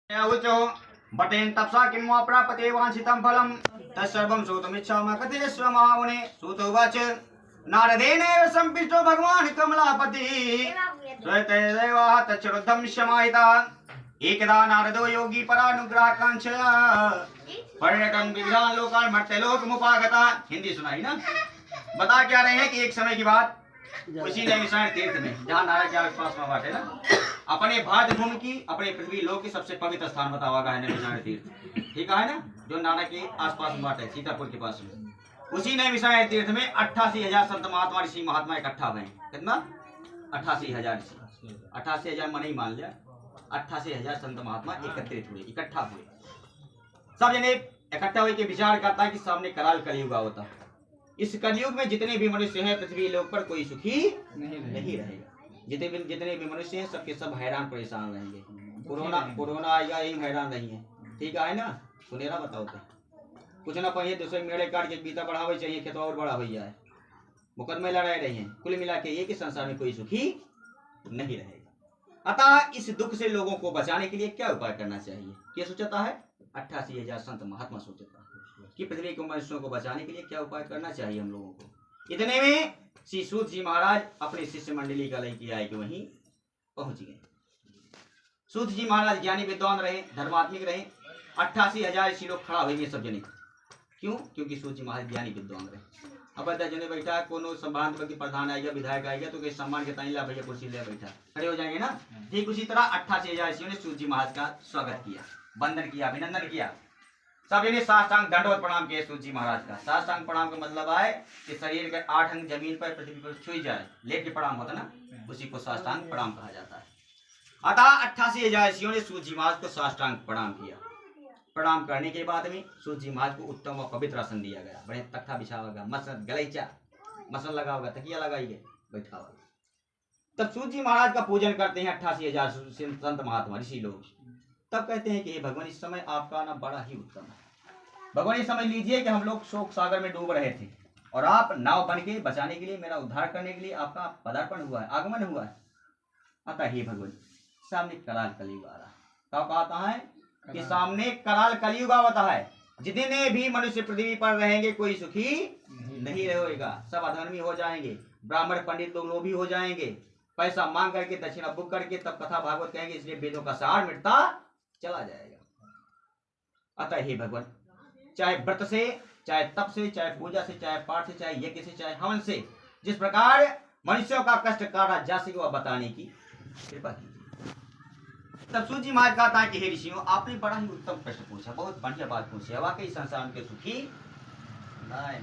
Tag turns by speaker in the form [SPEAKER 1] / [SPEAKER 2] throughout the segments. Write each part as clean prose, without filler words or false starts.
[SPEAKER 1] बटेन तपसा किं प्राप्यते वांछितं फलं तत्सर्वं श्रोतुमिच्छामः कथयस्व महामुने। सूत उवाच नारदेनैव सम्पिष्टो भगवान् कमलापतिः स्वयंदेवाः तच्छ्रुद्धं शमाहितः। एकदा नारदो योगी परानुग्रहाकांक्षया पर्यटन विविधान लोकान् मर्त्यलोकमुपागता। हिंदी सुनाई ना। बता क्या रहे हैं कि एक समय की बात उसी नैमिषारण्य तीर्थ में, जहाँ नारद के आसपास में बात है ना, अपने भारत भूमि की, अपने पृथ्वी लोक की सबसे पवित्र स्थान बतावा गया है नैमिषारण्य तीर्थ। ठीक है ना, जो नारद के आसपास में बात है, सीतापुर के पास में। उसी नैमिषारण्य तीर्थ में 88,000 संत महात्मा ऋषि महात्मा इकट्ठा हुए। कितना? 88,000 ऋषि। 88,000 मन ही मान लिया, 88,000 संत महात्मा एकत्रित हुए, इकट्ठा हुए। सब जने इकट्ठा हुए के विचार करता है कि सामने कराल कलयुग होता। इस कलयुग में जितने भी मनुष्य हैं पृथ्वी लोक पर कोई सुखी नहीं रहेगा। जितने भी मनुष्य हैं सबके सब हैरान परेशान रहेंगे। कोरोना आएगा, यही हैरान नहीं है। ठीक है ना, सुनेरा बताओ तो कुछ ना पाइए दूसरे मेड़े काट के बीता बढ़ावे चाहिए, खेतवा और बड़ा भैया है, मुकदमे लड़ाए रही हैं। कुल मिला के एक ही संसार में कोई सुखी नहीं रहेगा। अतः इस दुख से लोगों को बचाने के लिए क्या उपाय करना चाहिए? क्या सोचता है? 88,000 संत महात्मा सोचता है कि पृथ्वी के मनुष्यों को बचाने के लिए क्या उपाय करना चाहिए हम लोगों को। इतने में श्री सूत जी महाराज अपने शिष्य मंडली का लेके आए कि वहीं पहुंच गए। सूत जी महाराज ज्ञानी विद्वान रहे, धर्मात्मिक रहे। 88,000 ऋषि लोग खड़ा हुए सब जने। क्यों? क्योंकि सूत जी महाराज ज्ञानी विद्वान रहे। अब जने बैठा कोनो संभावित व्यक्ति, प्रधान आएगा, विधायक आएगा तो सम्मान के तानी ला भैया कुर्सी ले बैठा, खड़े हो जाएंगे ना। ठीक उसी तरह 88,000 ऋषियों ने सूत जी महाराज का स्वागत किया, वंदन किया, अभिनंदन किया। सब ने साष्टांग दंडवत प्रणाम किए सूत जी महाराज का। साष्टांग प्रणाम का मतलब है कि शरीर के 8 अंग जमीन पर पृथ्वी पर छुई जाए, लेट के प्रणाम होता ना, उसी को साष्टांग प्रणाम कहा जाता है। अतः 88,000 ऋषियों ने सूत जी महाराज को साष्टांग प्रणाम किया। प्रणाम करने के बाद में सूत जी महाराज को उत्तम और पवित्र आसन दिया गया। बड़े तख्ता बिछावा गया, मसन गलैचा मसन लगा होगा, तकिया लगाइए, बैठा हुआ। तब सूत जी महाराज का पूजन करते हैं 88,000 संत महात्मा ऋषि लोग। तब कहते हैं कि हे भगवान, इस समय आपका ना बड़ा ही उत्तम है। भगवान ये समझ लीजिए कि हम लोग शोक सागर में डूब रहे थे और आप नाव बन के बचाने के लिए, मेरा उद्धार करने के लिए आपका पदार्पण हुआ है, आगमन हुआ है। अतः हे भगवान, सामने कराल कलयुग आ रहा। तब कहता है कि सामने कराल कलयुग आवता है। जितने भी मनुष्य पृथ्वी पर रहेंगे कोई सुखी नहीं रहेगा, सब अधर्मी हो जाएंगे। ब्राह्मण पंडित लोग लोभी हो जाएंगे, पैसा मांग करके, दक्षिणा बुक करके तब कथा भागवत कहेंगे, इसलिए वेदों का सार मिटता चला जाएगा। अतः हे भगवान, चाहे व्रत से, चाहे तप से, चाहे पूजा से, चाहे पाठ से, चाहे यज्ञ से, चाहे हवन से, जिस प्रकार मनुष्यों का कष्ट काटा जा सके वह बताने की कृपा कीजिए। तब सूत जी महाराज कहता है कि हे ऋषियों, आपने बड़ा ही उत्तम प्रश्न पूछा, बहुत बढ़िया बात पूछी है। वाकई संसार के सुखी नहीं,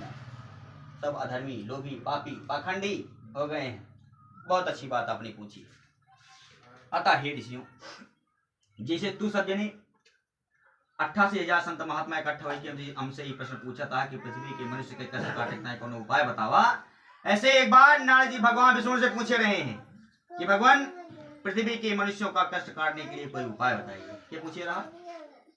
[SPEAKER 1] सब अधर्मी, लोभी, पापी, पाखंडी हो गए हैं। बहुत अच्छी बात आपने पूछी। अतः हे ऋषियों, जैसे तू सब जने 88,000 संत महात्मा इकट्ठा हुए हमसे ये प्रश्न पूछा था कि पृथ्वी के मनुष्य के कष्ट काटने का उपाय बतावा, ऐसे एक बार नारद जी भगवान विष्णु से पूछे रहे हैं कि भगवान, पृथ्वी के मनुष्यों का कष्ट काटने के लिए कोई उपाय बताइए। क्या पूछे रहा?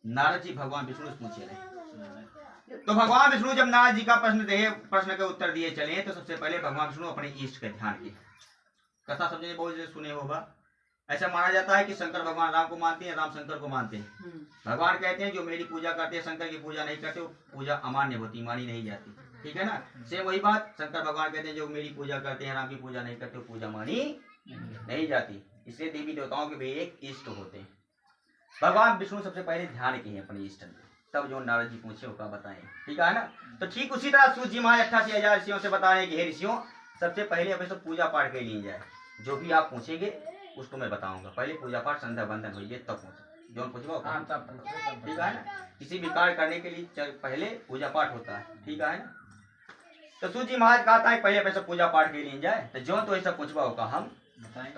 [SPEAKER 1] नारद जी भगवान विष्णु से पूछे रहे। तो भगवान विष्णु जब नारद जी का प्रश्न के उत्तर दिए चले, तो सबसे पहले भगवान विष्णु अपने इष्ट का ध्यान किए। कथा समझे बहुत सुने होगा। ऐसा माना जाता है कि शंकर भगवान राम को मानते हैं, राम शंकर को मानते हैं। भगवान कहते हैं जो मेरी पूजा करते हैं, शंकर की पूजा नहीं करते, वो पूजा अमान्य होती, मानी नहीं जाती। ठीक है ना। सेम वही बात शंकर भगवान कहते हैं जो मेरी पूजा करते हैं, राम की पूजा नहीं करते, वो पूजा मानी नहीं जाती। इसलिए देवी देवताओं के भी एक इष्ट होते हैं। भगवान विष्णु सबसे पहले ध्यान किए अपने इष्ट में, तब जो नारद जी पूछे उसका बताएं। ठीक है ना। तो ठीक उसी तरह सूत जी महाराज 88,000 ऋषियों से बता रहे हैं कि हे ऋषियों, सबसे पहले अपने सब पूजा पाठ के लिए जाए। जो भी आप पूछेंगे उसको मैं बताऊंगा। पहले पूजा पाठ संध्या वंदन होइए तब पूछो, जो पूछो। ठीक है ना। किसी भी कार्य करने के लिए पहले पूजा पाठ होता है। ठीक है ना। तो सूत जी महाराज कहता है पहले पैसा पूजा पाठ के लिए जाए, तो जो तो ऐसा पूछवा होगा हम बताएं।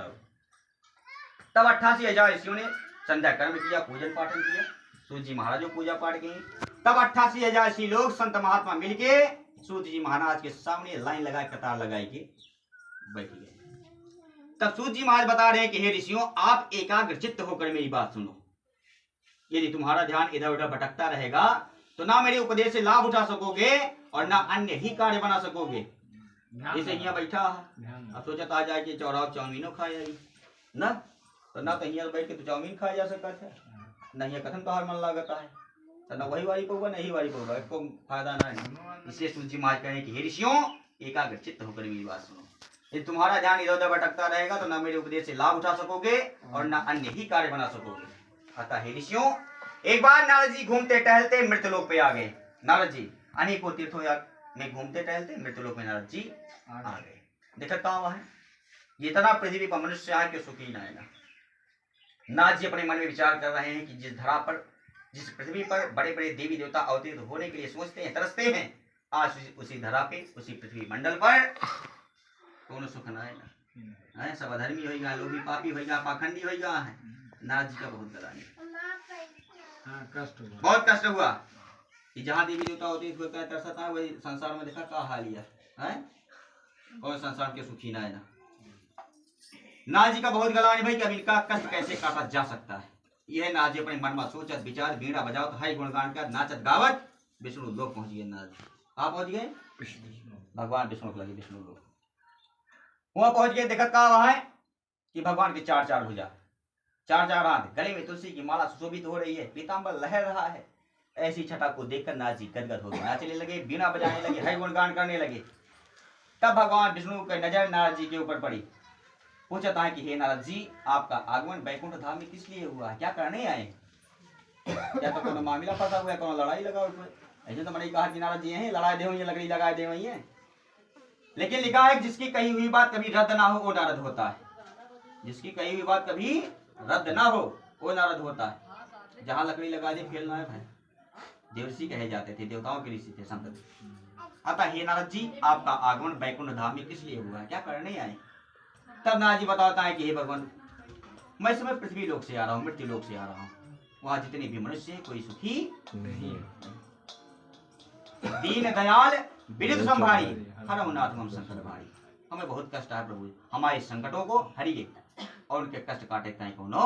[SPEAKER 1] तब 88,000 ऋषियों ने संध्या कर्म किया, पूजन पाठन किया। सूत जी महाराज पूजा पाठ किए। तब 88,000 ऋषि लोग संत महात्मा मिलके सूत जी महाराज के सामने लाइन लगाए, कतार लगाई के बैठ गए। तब सूत जी महाराज बता रहे हैं कि हे ऋषियों, आप एकाग्र चित्त होकर मेरी बात सुनो। यदि तुम्हारा ध्यान इधर उधर भटकता रहेगा तो ना मेरे उपदेश से लाभ उठा सकोगे और ना अन्य ही कार्य बना सकोगे। जैसे यहाँ बैठा अब सोचता आ जाए कि चौराव चाउमीनो खाया ना, तो ना तो यहाँ बैठ के तो चाउमीन खाया जा सकता है, नहीं है कथन तो हर मन लागता है तो न वही वारी पौगा नहीं वारी पौगा को फायदा ना है। इसलिए सूत जी महाराज कहें कि हे ऋषियों एकाग्र चित्त होकर मेरी बात सुनो। यदि तुम्हारा ध्यान इधर उधर भटकता रहेगा तो न मेरे उपदेश से लाभ उठा सकोगे और न अन्य ही कार्य बना सकोगे। अतः हे ऋषियों एक बार नारद जी घूमते टहलते मृत्यलोक पे आ गए। नारद जी अनेकों तीर्थों में घूमते टहलते मृत्यलोक में नारद जी आ गए। देखा कहाँ है ये इतना पृथ्वी पर मनुष्य आए कि सुखी न आएगा। नाथ जी अपने मन में विचार कर रहे हैं कि जिस धरा पर जिस पृथ्वी पर बड़े बड़े देवी देवता अवतीर्ण होने के लिए सोचते हैं तरसते हैं आज उसी धरा पे उसी पृथ्वी मंडल पर कौन सुख न आएगा है। सब अधर्मी होगा लोभी पापी होगा पाखंडी होगा है। नाथ जी का बहुत गलानी बहुत कष्ट हुआ कि जहाँ देवी देवता होते होता है तरसता है वही संसार में देखा क्या हाल है कौन संसार के सुखी ना है ना। नाथ जी का बहुत गलानी भाई कि अब इनका कष्ट कैसे काटा जा सकता है। यह नाथ जी अपने मन में सोचत विचार बीड़ा बजावत हाई गुणगान कर नाचत गावत विष्णु लोक पहुंच गए। नाथ जी आप पहुंच गए भगवान विष्णु को लगे विष्णु लोक वहां पहुंच गए। देखा क्या वहां है कि भगवान के चार चार भुजा चार चार हाथ गले में तुलसी की माला सुशोभित हो रही है पीताम्बर लहर रहा है। ऐसी छटा को देखकर नाथ जी गदगद हो गए नाचने लगे बीना बजाने लगे हरि गुणगान करने लगे। तब भगवान विष्णु की नजर नारद जी के ऊपर पड़ी। पूछता है कि हे नारद जी आपका आगमन बैकुंठ धाम में किस लिए हुआ क्या करने आए क्या तो कोनो मामला फंसा हुआ है कोनो लड़ाई लगा हुआ है। ऐसे तो मैंने कहा कि नारद जी हैं लड़ाई दे हुई लकड़ी लगाए दे हुई है। लेकिन लिखा है जिसकी कही हुई बात कभी रद्द ना हो वो नारद होता है। जिसकी कही हुई बात कभी रद्द ना हो वो नारद होता है। जहाँ लकड़ी लगा दे फेल ना है भाई देवर्षि कहे जाते थे देवताओं के ऋषि थे संत। अतः हे नारद जी आपका आगमन बैकुंठ धाम में किस लिए हुआ है क्या करने आए। तब नारद जी बताता है कि हे भगवान मैं समय पृथ्वी लोक से आ रहा हूँ मृत्यु लोक से आ रहा हूँ। वहां जितने भी मनुष्य हैं कोई सुखी नहीं है। दीन दयाल विरुद्ध संभारी हर नाथ हम संकट भारी। हमें बहुत कष्ट है प्रभु हमारे संकटों को हरिए और उनके कष्ट काटे कहीं कोनो।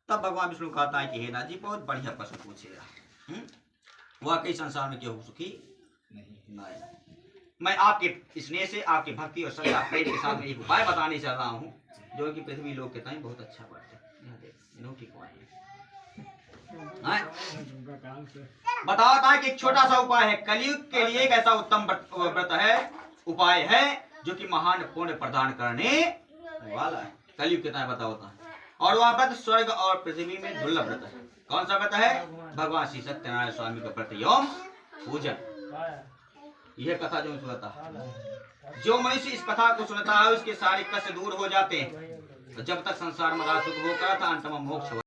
[SPEAKER 1] तब भगवान विष्णु कहता है कि हे नाथ जी बहुत बढ़िया प्रश्न पूछेगा वाकई संसार में क्यों सुखी नहीं। मैं आपके स्नेह से आपकी भक्ति और श्रद्धा प्रेम के साथ में एक उपाय बताने चल रहा हूँ जो कि पृथ्वी लोक के टाइम बहुत अच्छा बात है। बताओ था कि एक छोटा सा उपाय है कलयुग के लिए एक ऐसा उत्तम व्रत है उपाय है जो कि महान पुण्य प्रदान करने वाला है। कलयुग के टाइम बताओ था और वह व्रत स्वर्ग और पृथ्वी में दुर्लभ व्रत है। कौन सा व्रत है भगवान श्री सत्यनारायण स्वामी का व्रत एवं पूजन। यह कथा जो सुनता जो मनुष्य इस कथा को सुनता है उसके सारे कष्ट दूर हो जाते हैं। जब तक संसार में राज सुख होता था अंत में मोक्ष